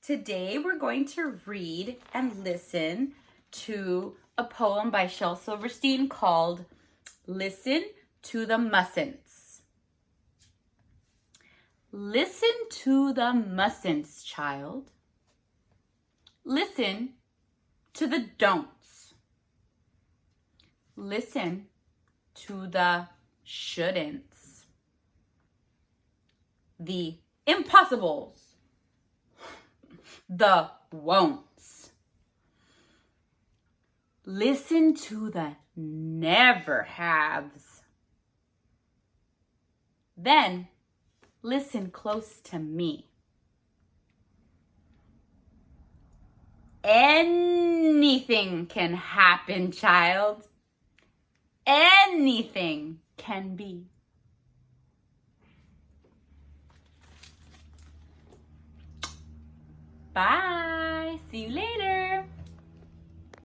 Today we're going to read and listen to a poem by Shel Silverstein called Listen to the Mustn'ts. Listen to the mustn'ts, child. Listen to the don'ts. Listen to the shouldn'ts. The impossibles. The won'ts. Listen to the never haves. Then listen close to me. Anything can happen, child. Anything can be. Bye.